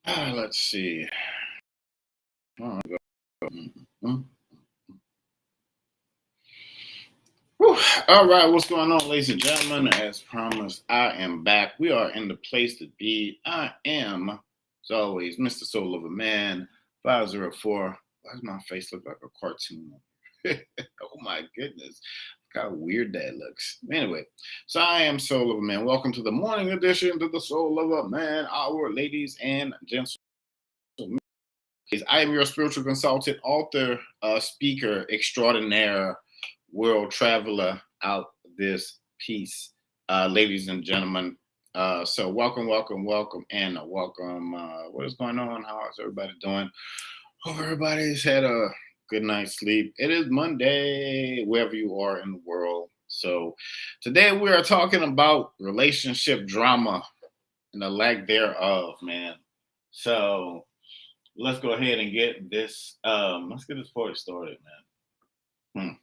Let's see. Oh, mm, whew. All right, what's going on, ladies and gentlemen? As promised, I am back. We are in the place to be. I am, as always, Mr. Soul of a Man, 504. Why does my face look like a cartoon? Oh my goodness. Look how weird that looks. Anyway, so I am Soul of a Man. Welcome to the morning edition to the Soul of a Man hour, ladies and gentlemen. I am your spiritual consultant, author, speaker extraordinaire, world traveler out this piece, ladies and gentlemen. So welcome, and welcome. What is going on? How is everybody doing? Hope everybody's had a good night's sleep. It is Monday, wherever you are in the world. So today we are talking about relationship drama and the lack thereof, man. So let's go ahead and get this. Let's get this party started, man.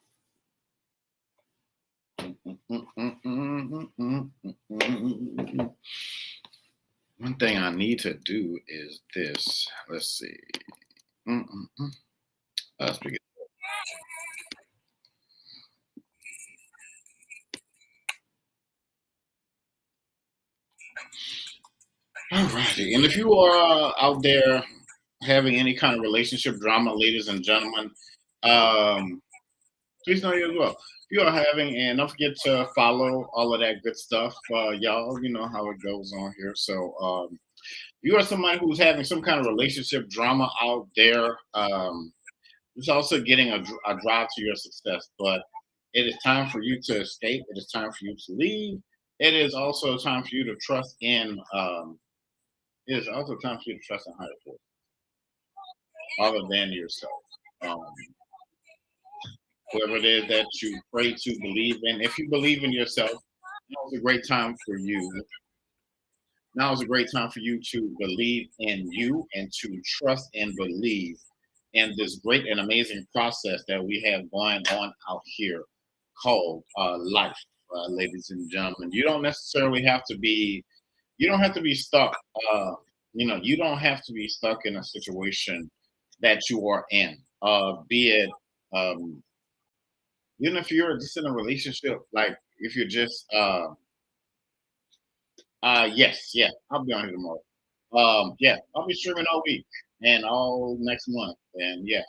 One thing I need to do is this. Let's see. Let's begin. All righty. And if you are out there having any kind of relationship drama, ladies and gentlemen, um, please know you as well. If you are having, and don't forget to follow all of that good stuff, y'all. You know how it goes on here. So, you are somebody who's having some kind of relationship drama out there. It's also getting a drive to your success, but it is time for you to escape. It is time for you to leave. It is also time for you to trust in. It is also time for you to trust in higher force, other than yourself. Um, whoever it is that you pray to believe in. If you believe in yourself, now is a great time for you. Now is a great time for you to believe in you and to trust and believe in this great and amazing process that we have going on out here called life, ladies and gentlemen. You don't necessarily have to be. You don't have to be stuck. You don't have to be stuck in a situation that you are in. Be it um, even if you're just in a relationship, like if you're just yes, yeah, I'll be on here tomorrow. Yeah, I'll be streaming all week and all next month, and yeah.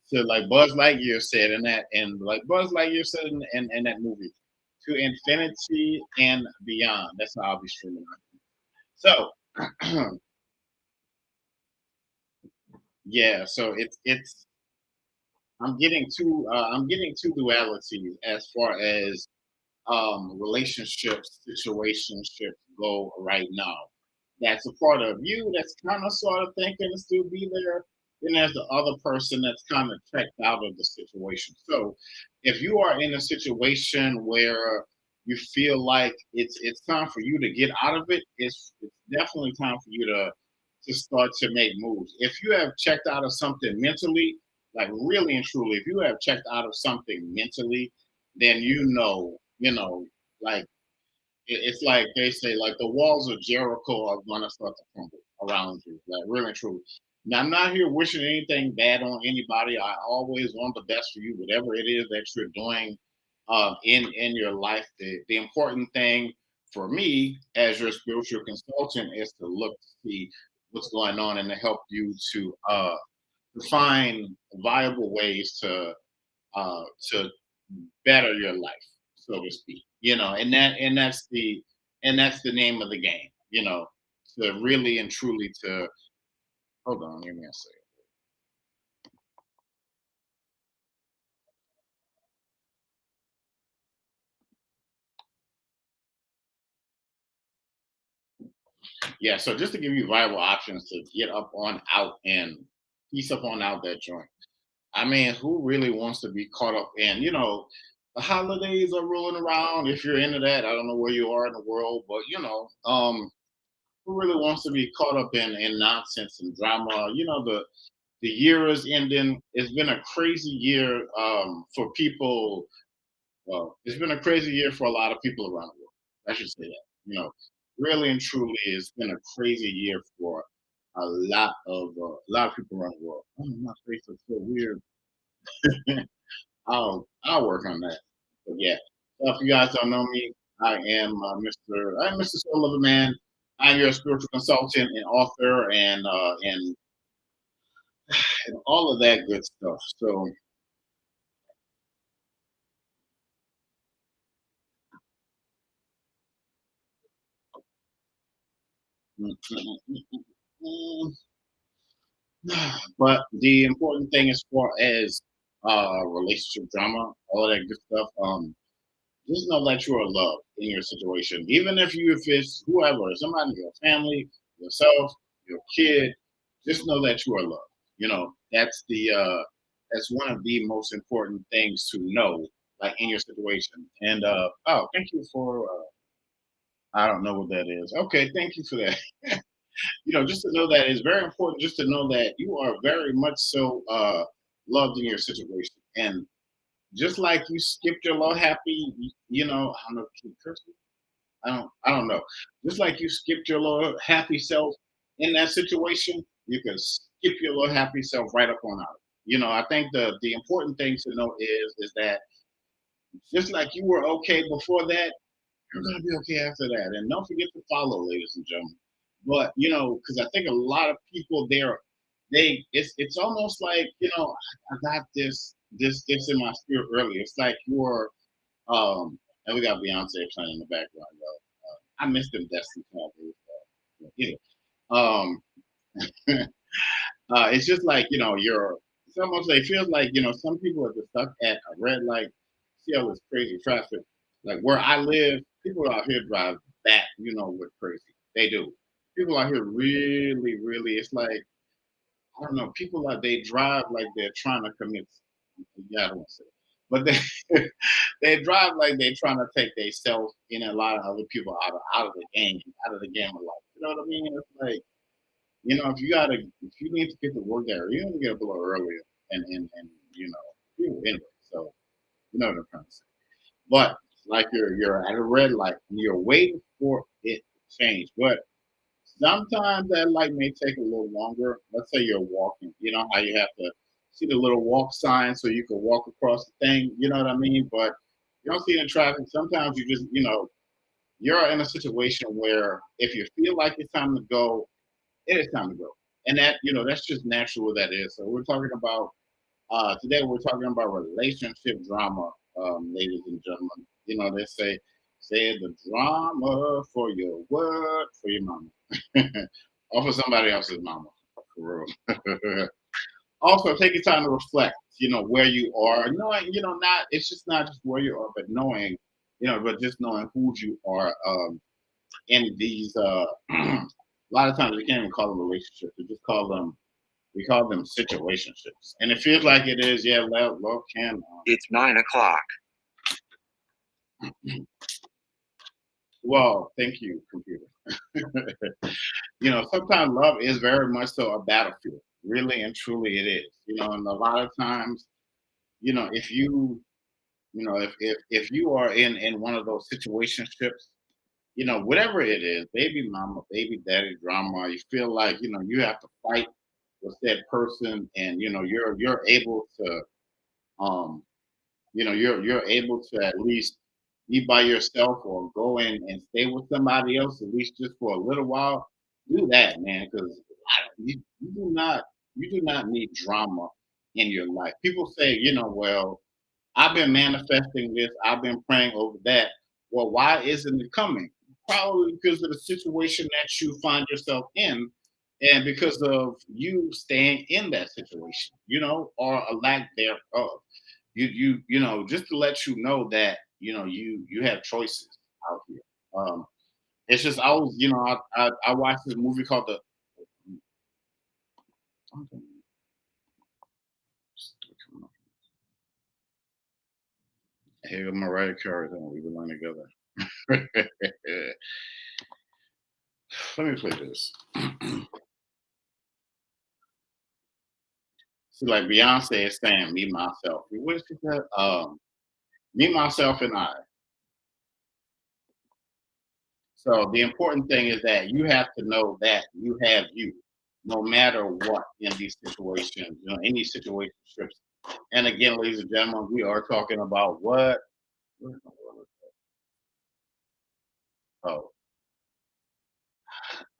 So like Buzz Lightyear said in that, and like Buzz Lightyear said in that movie, to infinity and beyond. That's how I'll be streaming. So yeah, so it's I'm getting two dualities as far as relationships, situationships go right now. That's a part of you that's kind of sort of thinking to still be there. Then there's the other person that's kind of checked out of the situation. So if you are in a situation where you feel like it's time for you to get out of it, it's definitely time for you to start to make moves. If you have checked out of something mentally, like really and truly, if you have checked out of something mentally, then like it's like they say, like the walls of Jericho are gonna start to crumble around you, like really and truly. Now, I'm not here wishing anything bad on anybody. I always want the best for you, whatever it is that you're doing in your life. The important thing for me as your spiritual consultant is to look to see what's going on and to help you to find viable ways to better your life, so to speak. And that's the name of the game. To really and truly to hold on, give me a second. Yeah, so just to give you viable options to get up on out and piece up on out that joint. I mean, who really wants to be caught up in, the holidays are rolling around. If you're into that, I don't know where you are in the world, but who really wants to be caught up in nonsense and drama? The year is ending. It's been a crazy year for people. Well, it's been a crazy year for a lot of people around the world. I should say that. Really and truly, it's been a crazy year for a lot of people around the world. Oh, my face is so weird. I'll work on that. But yeah, so if you guys don't know me, I'm Mr. Soul of a Man. I'm your spiritual consultant and author and all of that good stuff. So mm, mm, mm, mm, but the important thing as far as relationship drama, all that good stuff, just know that you are loved in your situation. Even if it's whoever, somebody in your family, yourself, your kid, just know that you are loved. That's one of the most important things to know, like in your situation. And oh, thank you for I don't know what that is. Okay, thank you for that. Just to know that it's very important just to know that you are very much so loved in your situation. And just like you skipped your low happy, I don't know, can you curse? I don't know. Just like you skipped your little happy self in that situation, you can skip your little happy self right up on out. I think the important thing to know is that just like you were okay before that, you're gonna be okay after that. And don't forget to follow, ladies and gentlemen. But because I think a lot of people it's almost like I got this in my spirit earlier. It's like you're and we got Beyonce playing in the background, though. I missed them Destiny Child days. Yeah. Um, it's just like It's almost like it feels like some people are just stuck at a red light. See all this crazy traffic. Like where I live, people out here drive that with crazy. They do. People out here really, really. It's like I don't know. People they drive like they're trying to commit. Yeah, I don't want to say, but they drive like they're trying to take themselves and a lot of other people out of the game of life. You know what I mean? It's like if you need to get to work there, you need to get up a little earlier and anyway. So you know what I'm trying to say. But like you're at a red light and you're waiting for it to change, but sometimes that light may take a little longer. Let's say you're walking. You know how you have to see the little walk sign so you can walk across the thing. You know what I mean? But you don't see it in traffic. Sometimes you just, you're in a situation where if you feel like it's time to go, it is time to go. And that's just natural that is. So we're talking about today we're talking about relationship drama, ladies and gentlemen. They say the drama for your what for your mama. Or for somebody else's mama. For real. Also, take your time to reflect. Where you are. Knowing, not it's just not just where you are, but knowing, but just knowing who you are. In these, a lot of times we can't even call them relationships. We call them situationships, and it feels like it is. Yeah, love can. It's 9 o'clock. Well, thank you, computer. Sometimes love is very much so a battlefield. Really and truly, it is. And a lot of times, if if you are in one of those situationships, whatever it is, baby mama, baby daddy drama, you feel like you have to fight with that person, and you're able to um you're able to at least be by yourself or go in and stay with somebody else at least just for a little while. Do that, man, because you do not need drama in your life. People say, well, I've been manifesting this, I've been praying over that. Well, why isn't it coming? Probably because of the situation that you find yourself in, and because of you staying in that situation, or a lack thereof. Just to let you know that you have choices out here. It's just I was, I watched this movie called the. Hey, Mariah Carey, we belong together. Let me play this. See, like Beyonce is saying, "Me, myself." What is she said? Me, myself, and I. So the important thing is that you have to know that you have you, no matter what in these situations, any situationships. And again, ladies and gentlemen, we are talking about what? Oh,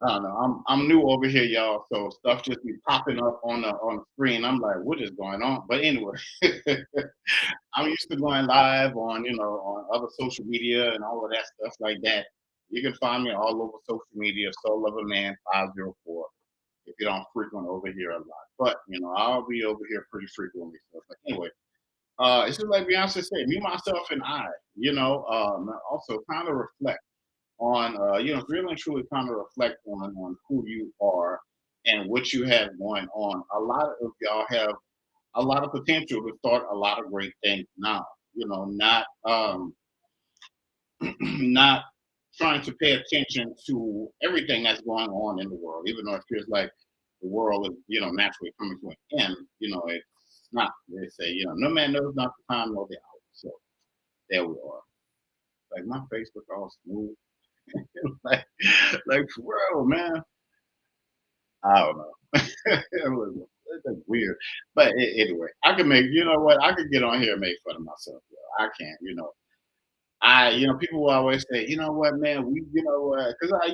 I don't know. I'm new over here, y'all. So stuff just be popping up on the screen. I'm like, what is going on? But anyway, I'm used to going live on on other social media and all of that stuff like that. You can find me all over social media, Soul of a Man 504. If you don't frequent over here a lot, but I'll be over here pretty frequently. So, but anyway, it's just like Beyonce said, me, myself, and I. Also kind of reflect on really and truly kind of reflect on who you are and what you have going on. A lot of y'all have a lot of potential to start a lot of great things now. Not not trying to pay attention to everything that's going on in the world, even though it feels like the world is naturally coming to an end. It's not. They say no man knows not the time nor the hour. So there we are. Like my Facebook all smooth. like, like for real, man. I don't know. It's weird. But anyway, I can make, you know what? I could get on here and make fun of myself. I can't, people will always say, you know what, man, because I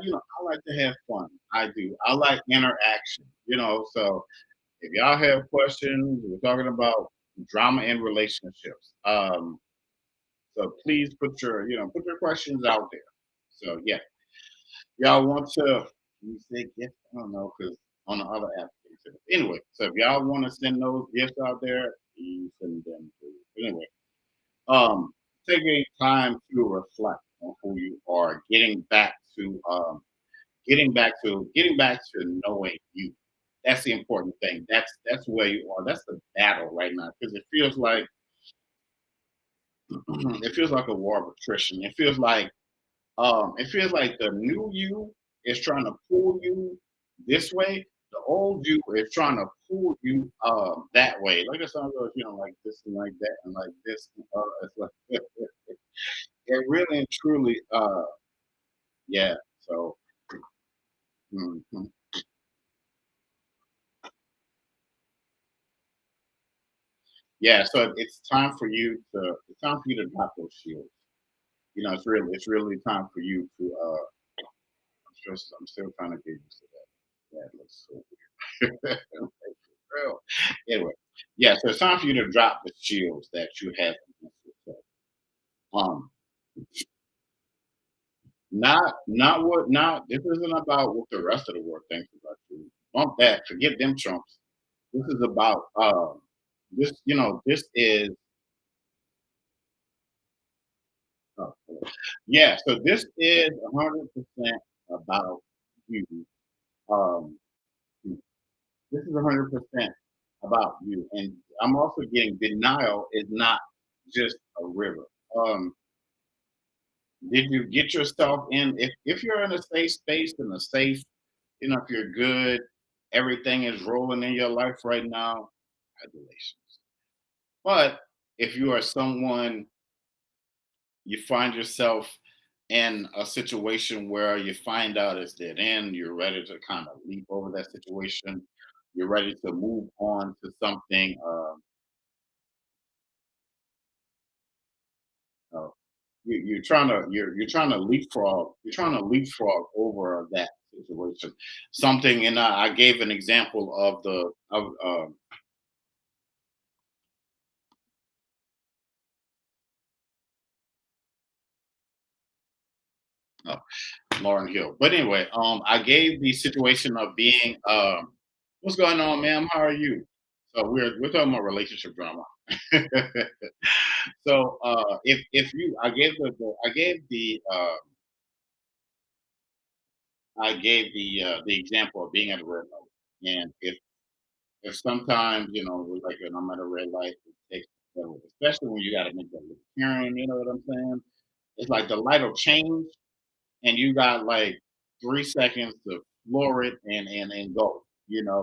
like to have fun. I do. I like interaction, so if y'all have questions, we're talking about drama in relationships. So please put your questions out there. So yeah, y'all want to you say gift? I don't know because on the other app. Anyway, so if y'all want to send those gifts out there, you send them to. Anyway, um, taking time to reflect on who you are, getting back to knowing you. That's the important thing. That's where you are. That's the battle right now because it feels like a war of attrition. It feels like the new you is trying to pull you this way. The old you is trying to pull you that way. Like a song goes, like this and like that and like this. It's like it really and truly, yeah. So, mhm. Yeah. So it's time for you to drop those shields. It's really time for you to. I'm still trying to get used to that. That looks so weird. Real. Anyway, yeah, so it's time for you to drop the shields that you have against yourself. Um, not this isn't about what the rest of the world thinks about you. Bump that, forget them trumps. This is about this is oh, yeah, so this is 100% about you. Um this is 100% about you. And I'm also getting denial is not just a river. Um Did you get yourself in? If you're in a safe space and a safe, if you're good, everything is rolling in your life right now, congratulations. But if you are someone, you find yourself in a situation where you find out it's dead end, you're ready to kind of leap over that situation, you're ready to move on to something. Uh, you're trying to leapfrog over that situation something and I gave an example of the of uh, Lauren Hill, but anyway, I gave the situation of being what's going on, ma'am, how are you? So we're talking about relationship drama. So if you I gave the example of being at a red light, and if sometimes, like when I'm at a red light, it takes forever, especially when you got to make that little turn. You know what I'm saying? It's like the light will change, and you got like 3 seconds to floor it and go.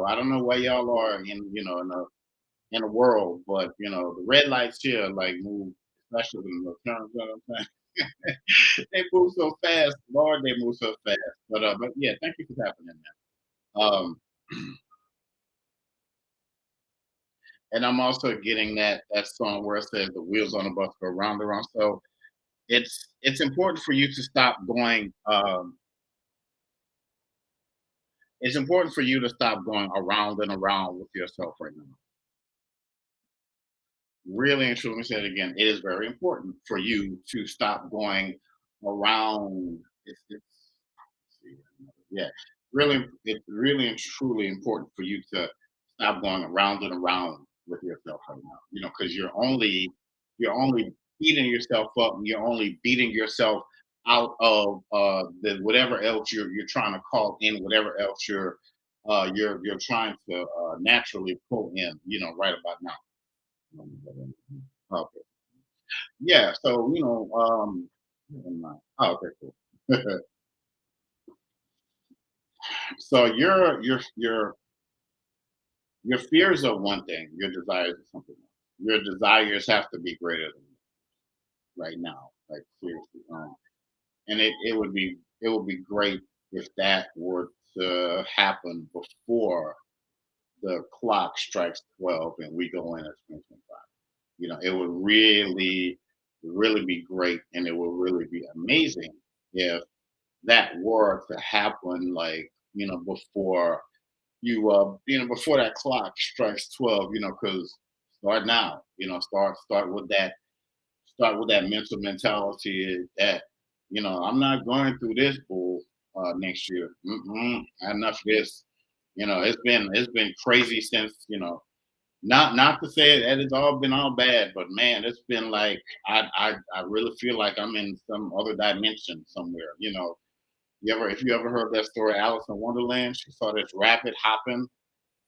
I don't know where y'all are in the world, but the red lights here like move, especially when the turns. You know what I'm saying? They move so fast, Lord. They move so fast. But yeah, thank you for tapping in there. And I'm also getting that song where it says the wheels on the bus go round and round. So it's important for you to stop going. It's important for you to stop going around and around with yourself right now. Really and truly, let me say it again. It is very important for you to stop going around. It's yeah, it's really and truly important for you to stop going around and around with yourself right now. Because you're only beating yourself up, and you're only beating yourself out of the whatever else you're trying to call in, whatever else you're trying to naturally pull in. Right about now. Okay. Yeah. So never mind. Oh, okay, cool. So your fears are one thing, your desires are something else. Your desires have to be greater than right now, like seriously. And it would be great if that were to happen before the clock strikes 12 and we go in at 2025. It would really be great, and it would really be amazing if that were to happen, like before before that clock strikes 12. Because start now. Start with that mental mentality that I'm not going through this bull next year. Enough of this. It's been crazy since not to say that it's all been all bad, but man, it's been like I really feel like I'm in some other dimension somewhere. If you ever heard that story, Alice in Wonderland, she saw this rabbit hopping,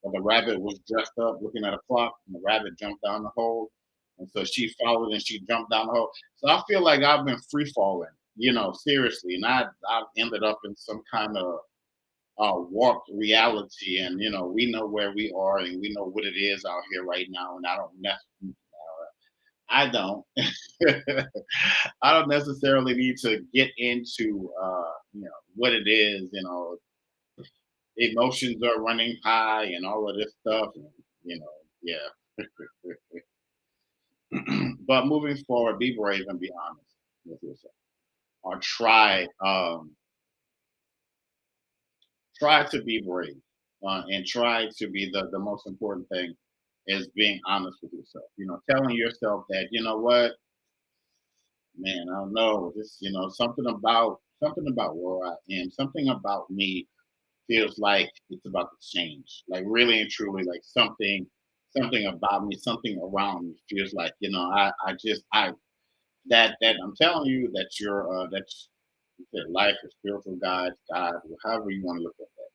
but the rabbit was dressed up looking at a clock, and the rabbit jumped down the hole. And so she followed and she jumped down the hole. So I feel like I've been free falling, seriously. And I've ended up in some kind of warped reality. And, we know where we are and we know what it is out here right now. And I don't. I don't necessarily need to get into, what it is. Emotions are running high and all of this stuff. And, yeah. But moving forward, be brave and be honest with yourself. Or try to be brave, and try to be the most important thing is being honest with yourself. Telling yourself that what, man, I don't know, this, something about where I am, something about me feels like it's about to change. Like really and truly, like something about me, something around me feels like I just I that I'm telling you that that's that life is spiritual guides, God, however you want to look at that.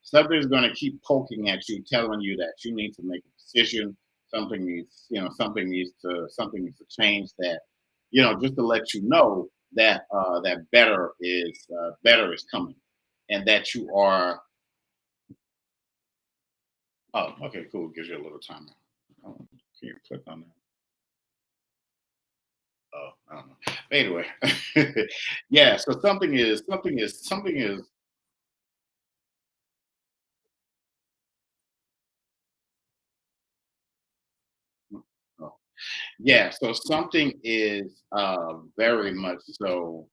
Something's going to keep poking at you, telling you that you need to make a decision. Something needs to change. That just to let you know that that better is coming, and that you are. Oh, okay, cool. Gives you a little time. Oh, can you click on that? Oh, I don't know. Anyway, yeah. So something is. Oh, yeah. So something is very much so.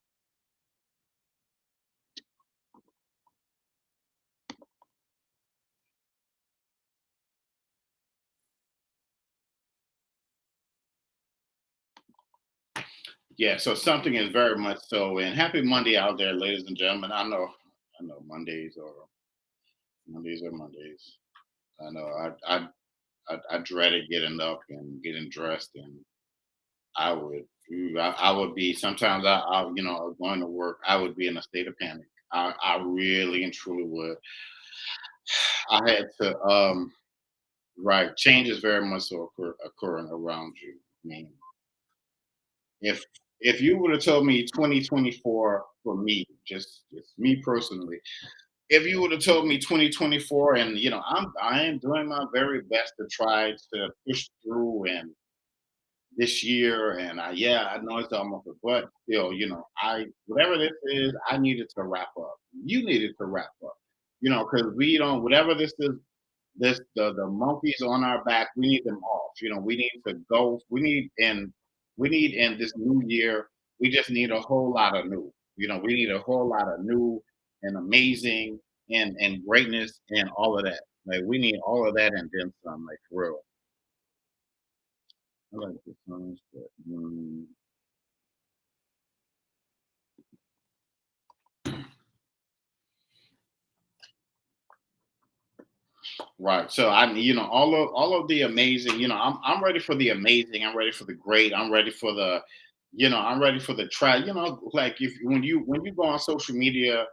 Yeah. So something is very much so. And happy Monday out there, ladies and gentlemen. I know Mondays are Mondays. I know. I dreaded getting up and getting dressed, and I would be sometimes going to work. I would be in a state of panic. I really and truly would. I had to right, change is very much so occurring around you. I mean, if if you would have told me 2024 for me, just me personally, if you would have told me 2024, and I am doing my very best to try to push through and this year, and yeah, I know it's almost a but still, I whatever this is, I needed to wrap up. You needed to wrap up, because we don't whatever this is, the monkeys on our back, we need them off. We need to go. We need in this new year, we just need a whole lot of new. We need a whole lot of new and amazing and greatness and all of that. Like we need all of that and then some, like for real. I like the songs, but right. So all of the amazing. I'm ready for the amazing. I'm ready for the great. I'm ready for the, I'm ready for the try. Like if when you go on social media,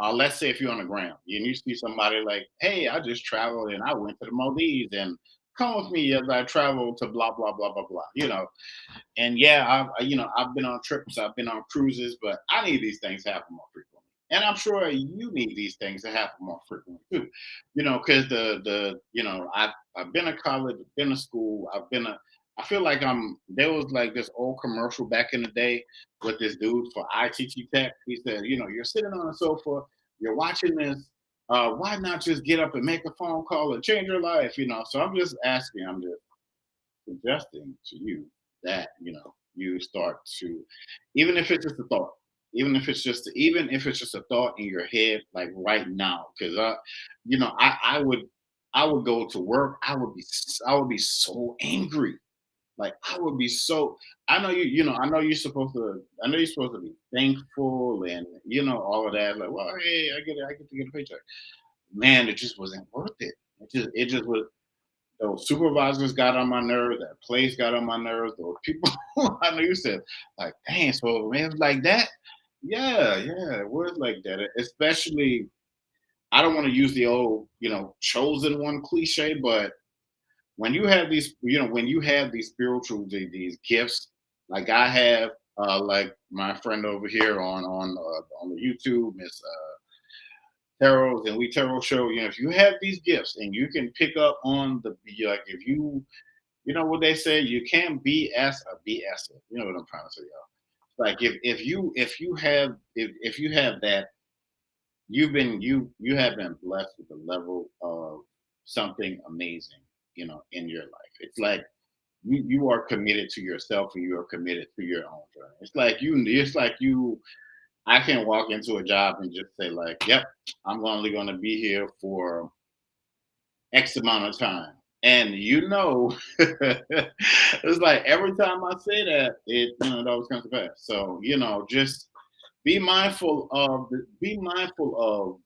let's say if you're on the ground and you see somebody like, hey, I just traveled and I went to the Maldives and come with me as I travel to blah blah blah blah blah. And yeah, I've been on trips, I've been on cruises, but I need these things to happen more frequently. And I'm sure you need these things to happen more frequently too. Because I've been to college, I've been to school, I feel like there was like this old commercial back in the day with this dude for ITT Tech. He said, you're sitting on a sofa, you're watching this. Why not just get up and make a phone call and change your life? So I'm just suggesting to you that you start to, even if it's just a thought, even if it's just a thought in your head, like right now, because I would go to work, I would be so angry, like I would be so. I know you're supposed to be thankful and all of that, like, well, hey, I get to get a paycheck. Man, it just wasn't worth it. It just was. Those supervisors got on my nerves. That place got on my nerves. Those people, I know you said, like, dang, so man, it was like that. Yeah, yeah, it was like that. Especially, I don't want to use the old, chosen one cliche, but when you have these spiritual, these gifts, like I have, like my friend over here on the YouTube, Miss Tarot and We Tarot Show. If you have these gifts and you can pick up on like if you know what they say, you can't BS a BS it. You know what I'm trying to say, y'all. Like if you have that, you have been blessed with a level of something amazing, in your life. It's like you are committed to yourself and you are committed to your own journey. It's like you I can walk into a job and just say like, yep, I'm only going to be here for X amount of time. And it's like every time I say that, it always comes to pass. So just be mindful of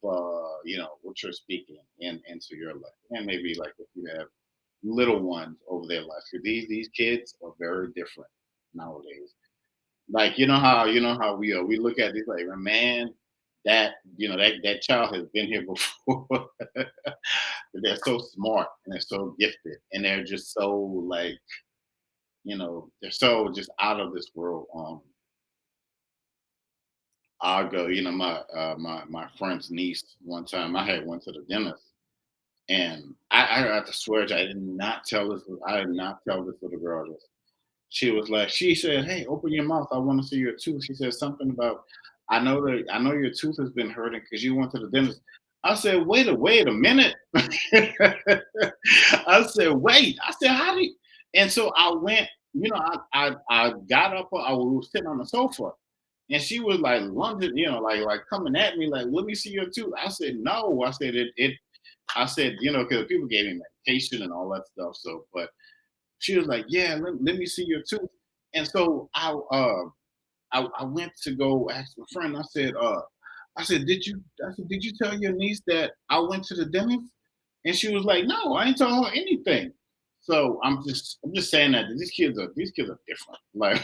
what you're speaking into your life, and maybe like if you have little ones over their life, because these kids are very different nowadays. Like you know how we look at this like, man, that child has been here before. They're so smart and they're so gifted and they're just so like, they're so just out of this world. I'll go, my friend's niece, one time I had went to the dentist, and I have to swear I did not tell this little girl this. She said, "Hey, open your mouth. I want to see your tooth." She said something about, I know your tooth has been hurting because you went to the dentist. I said, wait a minute. I said, wait. I said, how do you? And so I went, I got up, I was sitting on the sofa, and she was like lunging, like coming at me, like, let me see your tooth. I said, no. I said I said, because people gave me medication and all that stuff. So, but she was like, "Yeah, let me see your tooth." And so I went to go ask my friend. Did you tell your niece that I went to the dentist?" And she was like, "No, I ain't told her anything." So I'm just saying that these kids are different. Like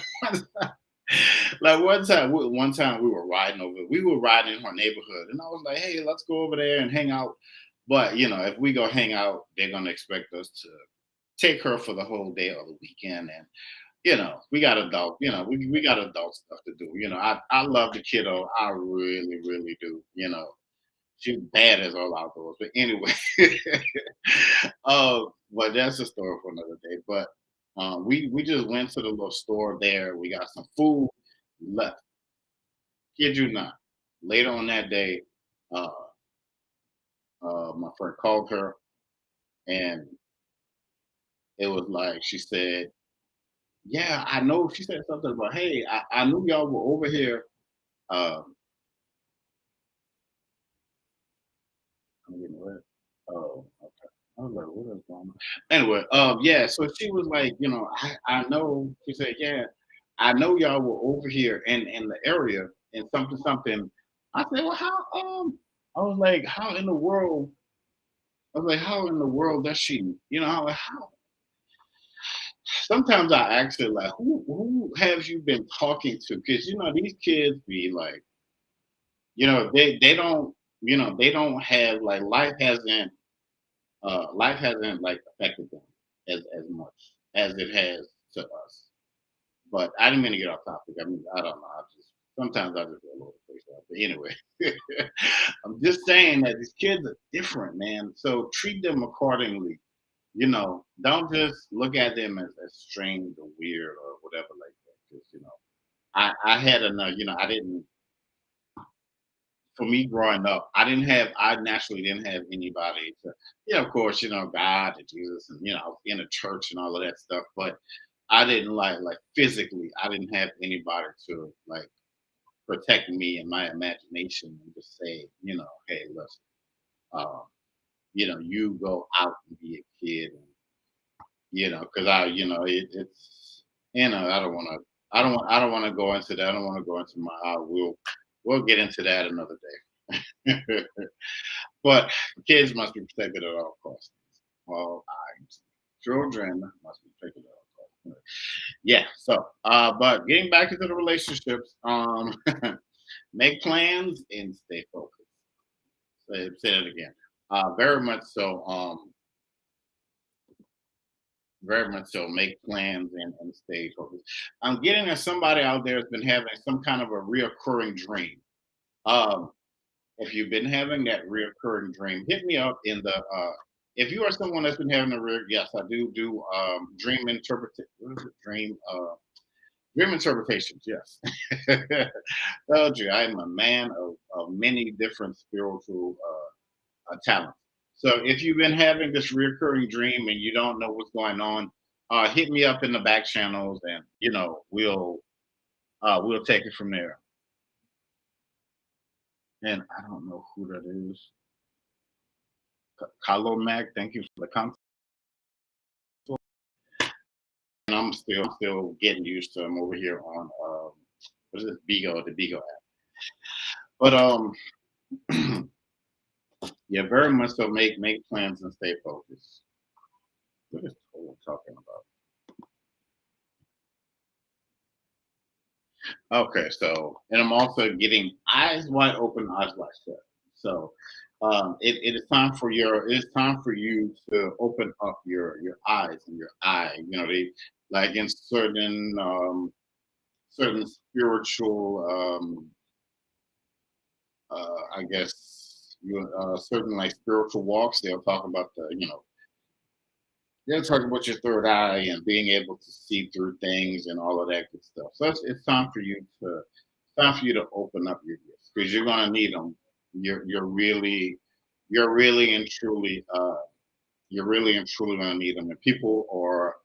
like one time we were riding in her neighborhood, and I was like, "Hey, let's go over there and hang out." But if we go hang out, they're gonna expect us to take her for the whole day or the weekend, and we got we got adult stuff to do. I love the kiddo, I really really do. She's bad as all outdoors, but anyway. But that's a story for another day. But We just went to the little store there. We got some food, left. Kid you not. Later on that day, uh, my friend called her, and it was like she said, "Yeah, I know." She said something about, "Hey, I knew y'all were over here." Um, I'm getting wet. Oh, okay. I was like, "What is going on?" Anyway, yeah. So she was like, I know. She said, "Yeah, I know y'all were over here in the area and something something." I said, "Well, how?" I was like, "How in the world?" I was like, "How in the world does she?" How? Sometimes I ask her like, "Who have you been talking to?" Because these kids be like, they don't, they don't have like life hasn't like affected them as much as it has to us. But I didn't mean to get off topic. I mean, I don't know. I just sometimes I just go a little crazy. But anyway, I'm just saying that these kids are different, man. So treat them accordingly. Don't just look at them as strange or weird or whatever like that. Because I had enough. I didn't. For me growing up, I naturally didn't have anybody to, yeah, of course, God and Jesus and, I was in a church and all of that stuff, but I didn't like physically, I didn't have anybody to like protect me and my imagination and just say, hey, listen, uh, you go out and be a kid and, cause it's, I don't want to, I don't want to go into that. I don't want to go into we'll get into that another day. But kids must be protected at all costs. All times. Children must be protected at all costs. Yeah. So, but getting back into the relationships, make plans and stay focused. Say it again. Very much so. Very much so. Make plans and stay focused. I'm getting that somebody out there has been having some kind of a reoccurring dream. Um, if you've been having that reoccurring dream, hit me up in the if you are someone that's been having a real, yes, I do dream interpret what is it? Dream interpretations, yes. Told you I am a man of many different spiritual talents. So if you've been having this reoccurring dream and you don't know what's going on, hit me up in the back channels and we'll take it from there. And I don't know who that is. Kalo Mac, thank you for the content. And I'm still getting used to. I'm over here on what is this Bigo, the Bigo app. But yeah, very much so. Make plans and stay focused. What is Tola talking about? Okay, so and I'm also getting eyes wide open, eyes wide shut. So it is time for you to open up your eyes and your eye. They like in certain spiritual I guess certain like spiritual walks. They'll talk about they'll talk about your third eye and being able to see through things and all of that good stuff. So it's time for you to open up your gifts because you're gonna need them. You're really you're really and truly you're really and truly gonna need them. And people are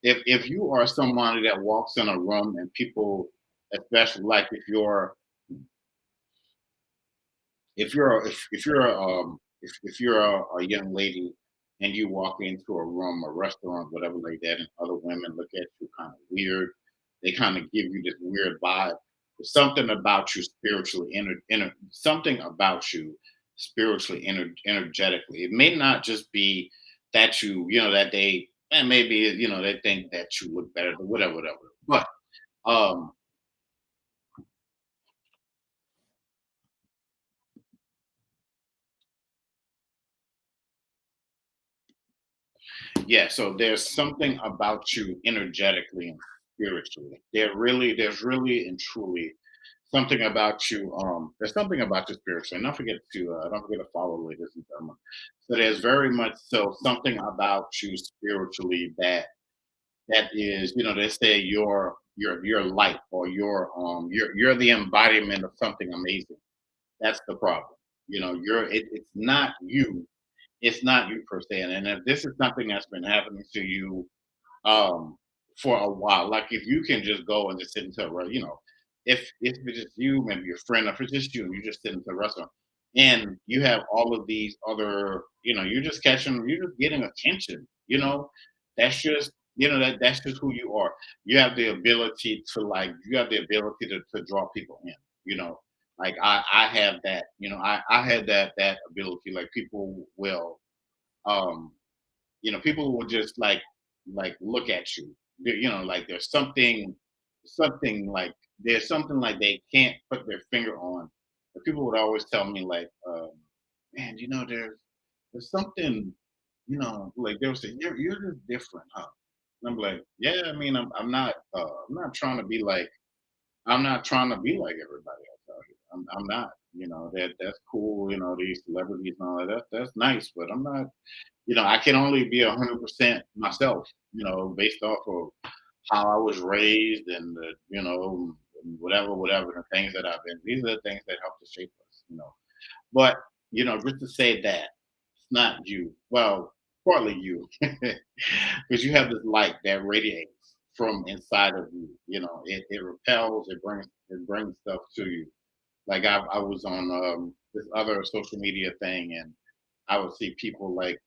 if you are somebody that walks in a room and people, especially like if you're a young lady and you walk into a room, a restaurant, whatever like that, and other women look at you kind of weird, they kind of give you this weird vibe. There's something about you spiritually, something about you spiritually, energetically. It may not just be that that they, and maybe they think that you look better, whatever, whatever. But um, yeah, so there's something about you energetically and spiritually. There's really and truly something about you. There's something about you spiritually. And don't forget to follow, ladies and gentlemen. So there's very much so something about you spiritually that that is, they say your light, or you're the embodiment of something amazing. That's the problem. It's not you. It's not you per se. And if this is something that's been happening to you um for a while, like if you can just go and just sit into a if it's just you, maybe your friend, if it's just you and you just sit into a restaurant and you have all of these other, you're just getting attention, that's just that's just who you are. You have the ability to you have the ability to draw people in, you know. Like I have that, I had that ability. Like people will um people will just like look at you. Like there's something like there's something like they can't put their finger on. But people would always tell me like, man, there's something, like they'll say, you're just different, huh? And I'm like, yeah, I mean, I'm not trying to be like, I'm not trying to be like everybody else out here. I'm not, that's cool, these celebrities and all that. That's nice, but I'm not, I can only be 100% myself, based off of how I was raised and and whatever the things that I've been. These are the things that help to shape us. But just to say that it's not you. Well, partly you, because you have this light that radiates from inside of you. It repels. It brings stuff to you. Like I was on this other social media thing, and I would see people like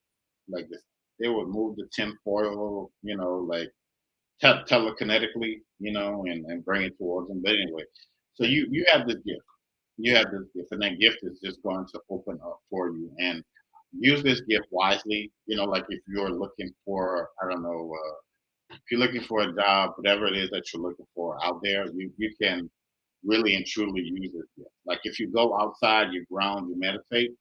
this. They would move the tinfoil, like telekinetically, and bring it towards them. But anyway, so you have this gift. You have this gift, and that gift is just going to open up for you. And use this gift wisely. Like if you're looking for, I don't know, if you're looking for a job, whatever it is that you're looking for out there, you can really and truly use this gift. Like if you go outside, you ground, you meditate,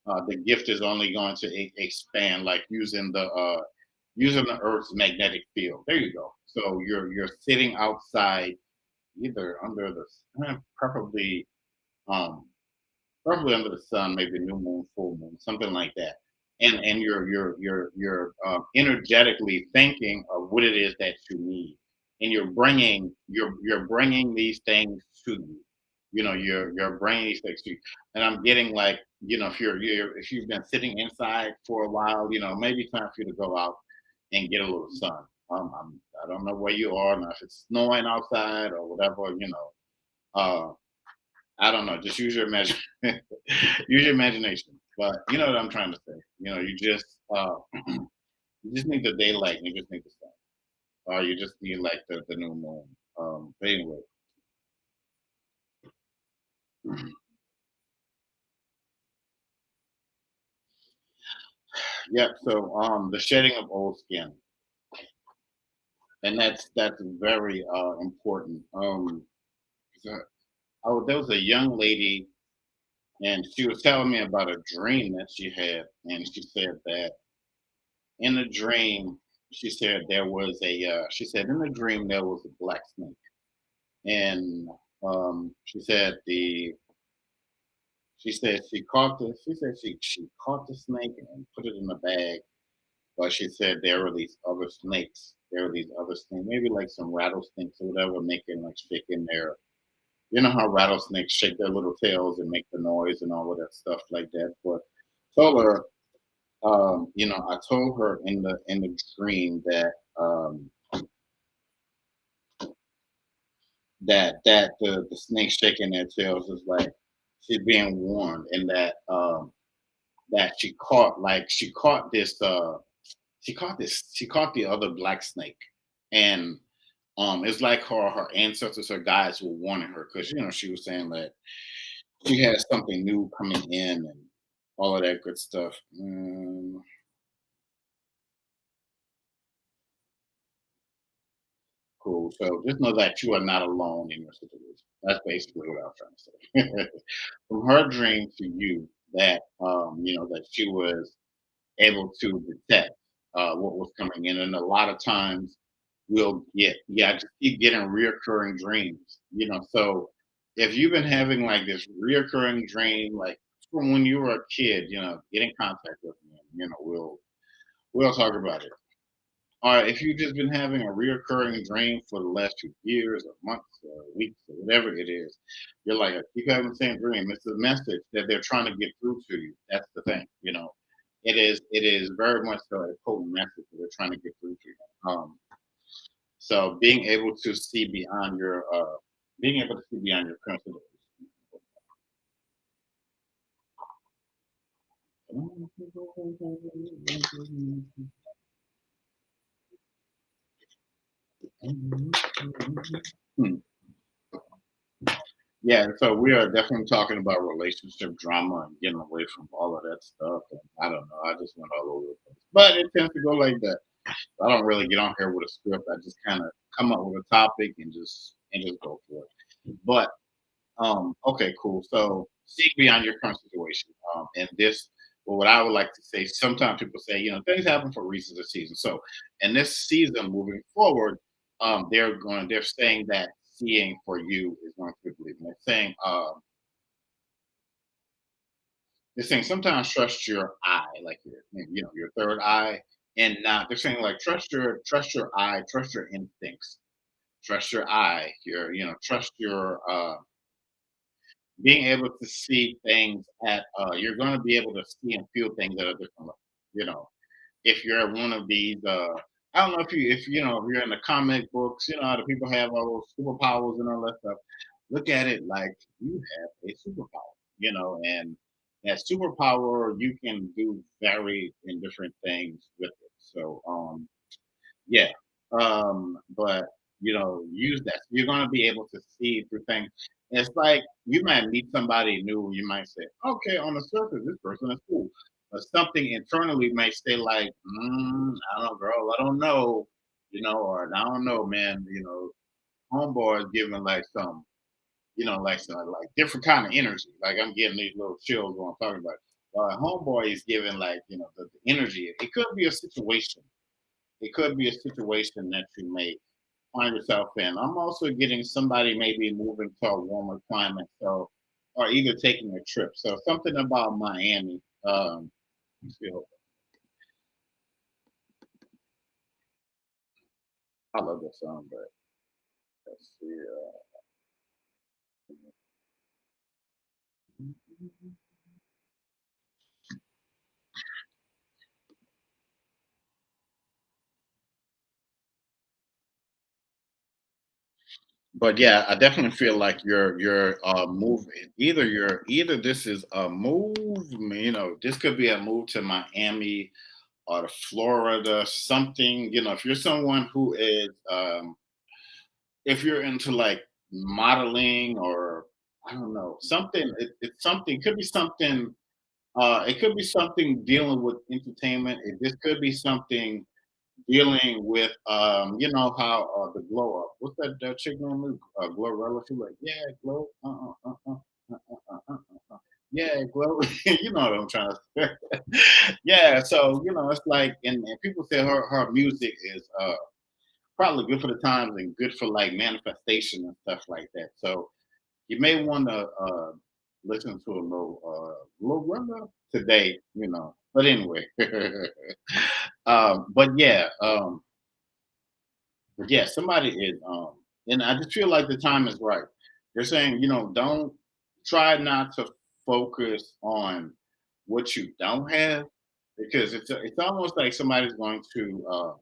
the gift is only going to expand, like using the Earth's magnetic field. There you go. So you're sitting outside, either under preferably um, preferably under the sun, maybe new moon, full moon, something like that. And you're energetically thinking of what it is that you need, and you're bringing these things to you. You're bringing these things to you. And I'm getting like, if you've been sitting inside for a while, maybe time for you to go out and get a little sun. I don't know where you are, now if it's snowing outside or whatever. Uh, I don't know. Just use your use your imagination. But you know what I'm trying to say. You just need the daylight. And you just need the sun. You just need like the new moon. But anyway, yep. So the shedding of old skin, and that's very important. So, there was a young lady, and she was telling me about a dream that she had, and she said that in the dream, she said there was she said in the dream there was a black snake, and she said she caught the snake and put it in a bag, but she said there were these other snakes. There were these other snakes, maybe like some rattlesnakes or whatever, making like shaking their. You know how rattlesnakes shake their little tails and make the noise and all of that stuff like that. But told her, I told her in the dream that the snake shaking their tails is like she's being warned, and that she caught the other black snake, and it's like her ancestors, her guides were warning her, because she was saying that she had something new coming in and all of that good stuff. Cool. So just know that you are not alone in your situation. That's basically what I was trying to say. From her dream to you, that that she was able to detect what was coming in, and a lot of times we'll get, I just keep getting reoccurring dreams. So if you've been having like this reoccurring dream, like from when you were a kid, get in contact with me. And, we'll talk about it. or if you've just been having a reoccurring dream for the last few years or months or weeks or whatever it is, you're like, I keep having the same dream. It's a message that they're trying to get through to you. That's the thing, you know. It is very much so a potent message that they're trying to get through to you. So being able to see beyond your current situation. Hmm. Yeah, so we are definitely talking about relationship drama and getting away from all of that stuff. And I don't know, I just went all over the place. But it tends to go like that. I don't really get on here with a script. I just kind of come up with a topic and just go for it. But okay, cool. So seek beyond your current situation. And this, well, what I would like to say, sometimes people say, things happen for reasons of season. So in this season moving forward, they're saying that seeing for you is going to believe. And they're saying sometimes trust your eye, like your third eye, and not. They're saying like trust your eye, trust your instincts, trust your eye, trust your being able to see things at you're going to be able to see and feel things at a different level. You know, if you're one of these, I don't know if you're in the comic books, how the people have all those superpowers and all that stuff. Look at it like you have a superpower, and that superpower you can do very in different things with it. So, yeah. But use that. You're gonna be able to see through things. It's like you might meet somebody new, you might say, okay, on the surface, this person is cool. But something internally might say like, I don't know, girl, I don't know, or I don't know, man, homeboy is giving like some, like some like different kind of energy. Like I'm getting these little chills when I'm talking about. Homeboy is giving like, the energy. It could be a situation. It could be a situation that you may find yourself in. I'm also getting somebody maybe moving to a warmer climate, so or either taking a trip. So something about Miami. Let's see, I love that song, but let's see. But yeah, I definitely feel like you're moving. Either this is a move. This could be a move to Miami or to Florida. Something. If you're someone who is if you're into like modeling or I don't know something, it's something. It could be something. It could be something dealing with entertainment. This could be something dealing with how the glow up. What's that chick name? Glorilla. She like glow. Yeah, glow. You know what I'm trying to say. Yeah, so it's like, and people say her music is probably good for the times and good for like manifestation and stuff like that. So you may want to listen to a little runner today, But anyway, but yeah, somebody is, and I just feel like the time is right. They're saying, don't try not to focus on what you don't have because it's almost like somebody's going to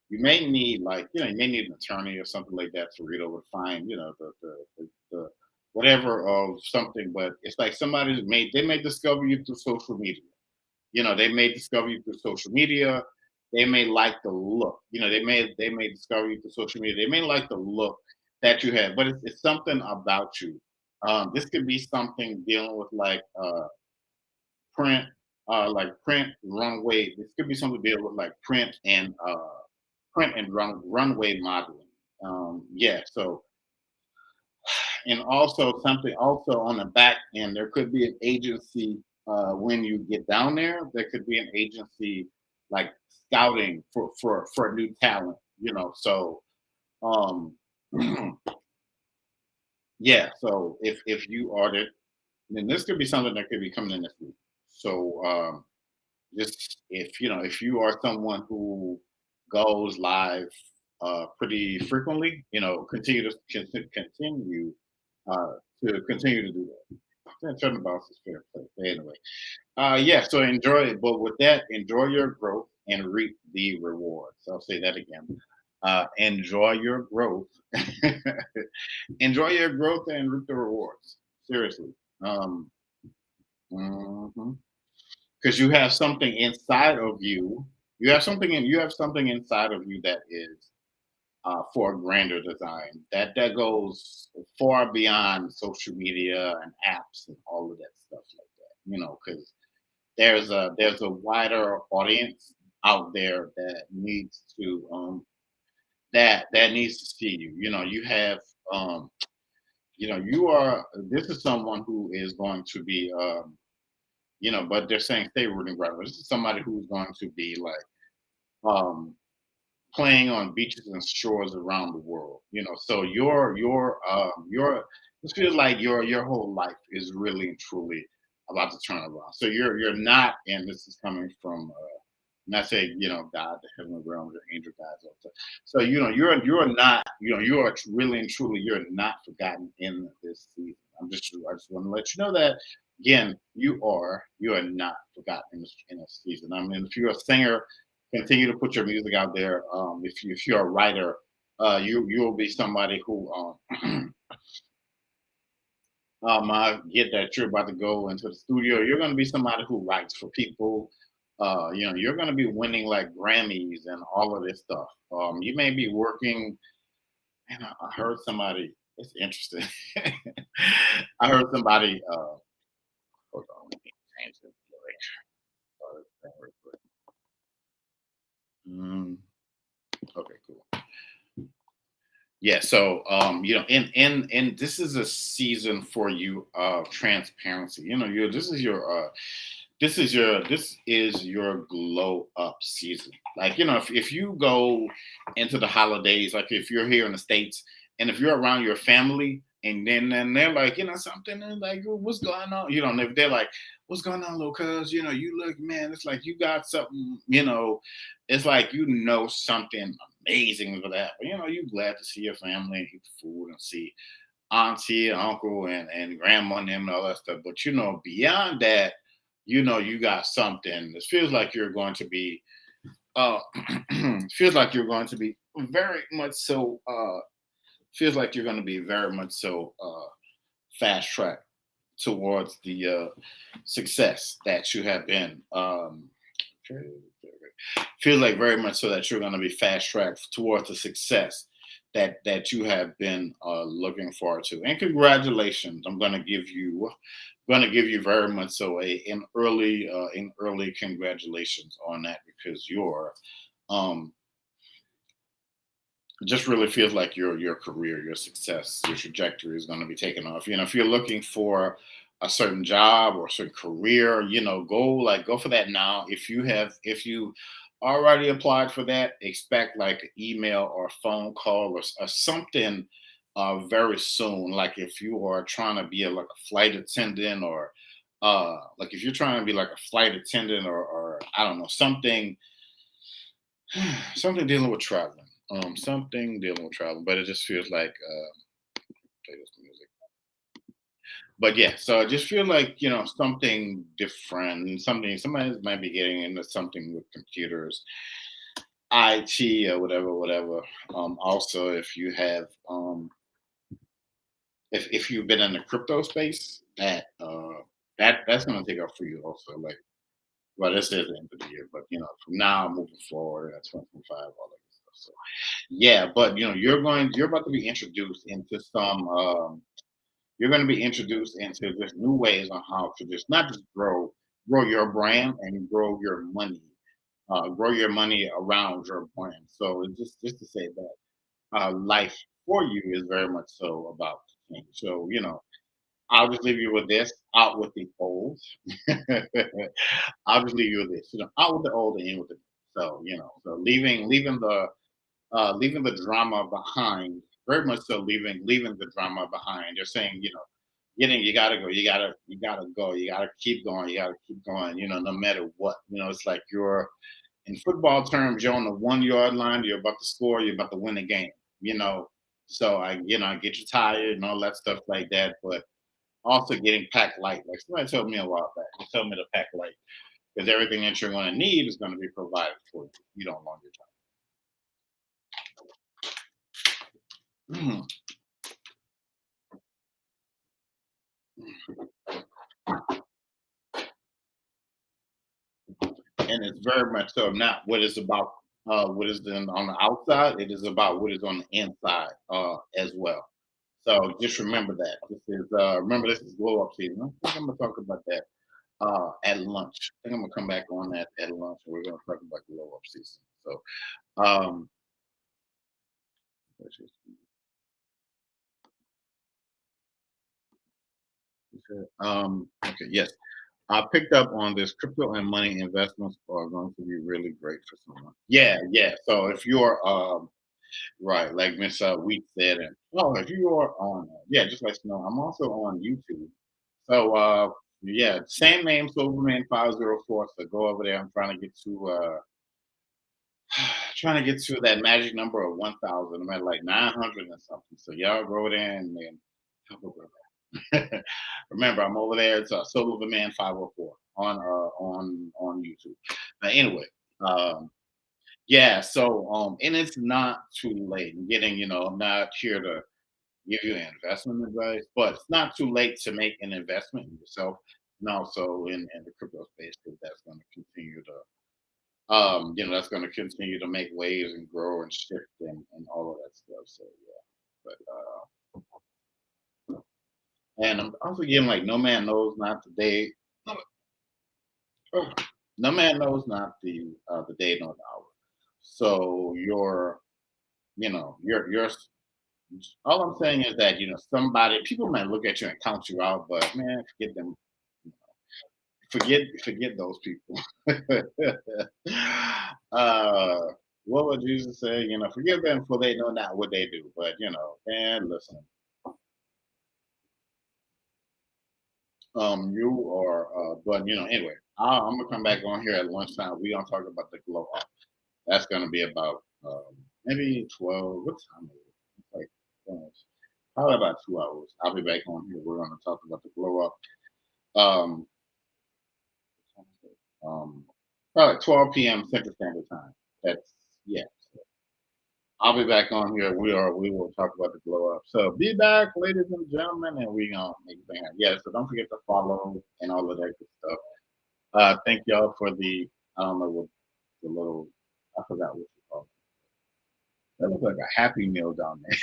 you may need like you may need an attorney or something like that to read over find the whatever of something, but it's like they may discover you through social media. They may discover you through social media. They may like the look. They may discover you through social media. They may like the look that you have, but it's something about you. This could be something dealing with like print runway. This could be something dealing with like runway modeling. Yeah. So and also something also on the back end, there could be an agency when you get down there. There could be an agency like scouting for new talent. So um, yeah. So if you ordered, then this could be something that could be coming in this week. So just if you are someone who goes live pretty frequently. Continue uh, to continue to do that. Turn the boss is fair play. But anyway, yeah. So enjoy it, but with that, enjoy your growth and reap the rewards. I'll say that again. Enjoy your growth, enjoy your growth, and reap the rewards. Seriously, um, because you have something inside of you. You have something inside of you that is for a grander design that goes far beyond social media and apps and all of that stuff like that. Because there's a wider audience out there that needs to see you. You have you are this is someone who is going to be but they're saying stay rooting ground. This is somebody who's going to be like um playing on beaches and shores around the world. So your this feels like your whole life is really and truly about to turn around. So you're not, and this is coming from not say God, the heavenly realms, your angel guides. Also. So you're not you are really and truly you're not forgotten in this season. I just want to let you know that again. You are not forgotten in this season. I mean, if you're a singer, continue to put your music out there. If you're a writer, you'll be somebody who I get that you're about to go into the studio. You're going to be somebody who writes for people. You're going to be winning like Grammys and all of this stuff. You may be working, and I heard somebody. It's interesting. I heard somebody. Hold on, let me change the lyric. Mm, okay, cool. Yeah, so and this is a season for you of transparency. This is your glow up season. Like, if you go into the holidays, like if you're here in the States and if you're around your family and then they're like, something and like, what's going on? And if they're like, what's going on, little cuz, you look, man, it's like you got something, it's like something amazing for that. But you're glad to see your family and eat the food and see auntie and uncle and grandma and them and all that stuff. But beyond that, you got something. This feels like you're going to be uh feels like you're going to be very much so feels like you're going to be very much so fast track towards the success that you have been feels like very much so that you're going to be fast tracked towards the success that you have been looking forward to. And congratulations! I'm going to give you very much so an early congratulations on that because um just really feels like your career, your success, your trajectory is going to be taken off. If you're looking for a certain job or a certain career, go for that now. If you already applied for that, expect like an email or a phone call or something very soon. Like if you are trying to be like a flight attendant or like if you're trying to be like a flight attendant or I don't know something dealing with traveling. Something dealing with traveling, but it just feels like play this music. But yeah, so I just feel like something different, something somebody might be getting into something with computers, IT or whatever. Also, if you've been in the crypto space, that's gonna take off for you also. Like, well, this is the end of the year, but from now moving forward, that's 2025, all that good stuff. So yeah, but you're about to be introduced into you're going to be introduced into just new ways on how to just not just grow your brand and grow your money around your brand. So it's just to say that life for you is very much so about change. So I'll just leave you with this: out with the old. I'll just leave you with this: out with the old and in with the new. So so leaving the drama behind. Very much so leaving the drama behind. They're saying, getting you gotta go, you gotta go, you gotta keep going, no matter what. It's like you're In football terms, you're on the 1 yard line, you're about to score, you're about to win the game, you know. So I get you tired and all that stuff like that, but also getting packed light. Like somebody told me a while back, they told me to pack light because everything that you're going to need is going to be provided for you. You don't want your time. And it's very much so not what it's about. What is on the outside? It is about what is on the inside as well. So just remember that. This is remember this is glow up season. I think I'm gonna talk about that at lunch. I think I'm gonna come back on that at lunch. We're gonna talk about glow up season. So um, okay, yes. I picked up on this crypto and money investments are going to be really great for someone. Yeah, yeah. So if you're right, like Miss Wheat said, and oh, if you are on, yeah, just let you know, I'm also on YouTube. So yeah, same name, Silverman 504. So go over there. I'm trying to get to trying to get to that magic number of 1,000. I'm at like 900 and something. So y'all go there and then help a brother. Remember, I'm over there. It's Silverman 504 on YouTube. Anyway, um, yeah. So and it's not too late. I'm getting, I'm not here to give you investment advice, but it's not too late to make an investment in yourself and also in the crypto space because that's going to continue to that's going to continue to make waves and grow and shift and all of that stuff. So yeah, but and I'm also getting like no man knows not the day, oh, no man knows not the day nor the hour. So you're all I'm saying is that somebody people might look at you and count you out, but man, forget them. Forget those people. uh, what would Jesus say? Forgive them for they know not what they do. But man, listen. You are, but anyway, I'm gonna come back on here at lunchtime. We gonna talk about the glow up. That's gonna be about maybe 12. What time is it? It's like probably about 2 hours. I'll be back on here. We're gonna talk about the glow up. Um, um, probably 12 p.m. Central Standard Time. That's yeah. I'll be back on here. We will talk about the glow up. So be back, ladies and gentlemen, and we gonna make things happen. Yeah, so don't forget to follow and all of that good stuff. Thank y'all for the I don't know what the little I forgot what you call it. That looks like a happy meal down there.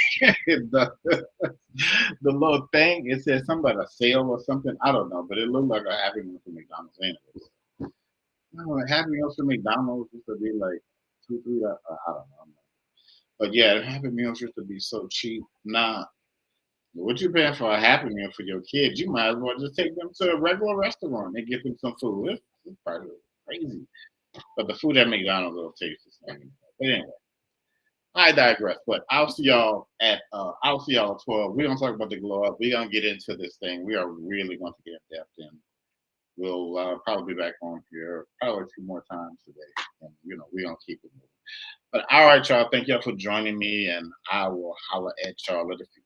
The little thing, it says something about a sale or something. I don't know, but it looked like a happy meal for McDonald's anyways. No, a happy meal for McDonald's used to be like two, three. I don't know. But yeah, Happy Meals used to be so cheap. Nah, what you paying for a Happy Meal for your kids? You might as well just take them to a regular restaurant and get them some food. It's probably crazy. But the food at McDonald's will taste the same. But anyway, I digress. But I'll see y'all at 12. We're gonna talk about the glow up. We're gonna get into this thing. We are really going to get in depth in. We'll probably be back on here probably two more times today, and we're gonna keep it moving. But all right, y'all. Thank y'all for joining me, and I will holler at y'all in the future.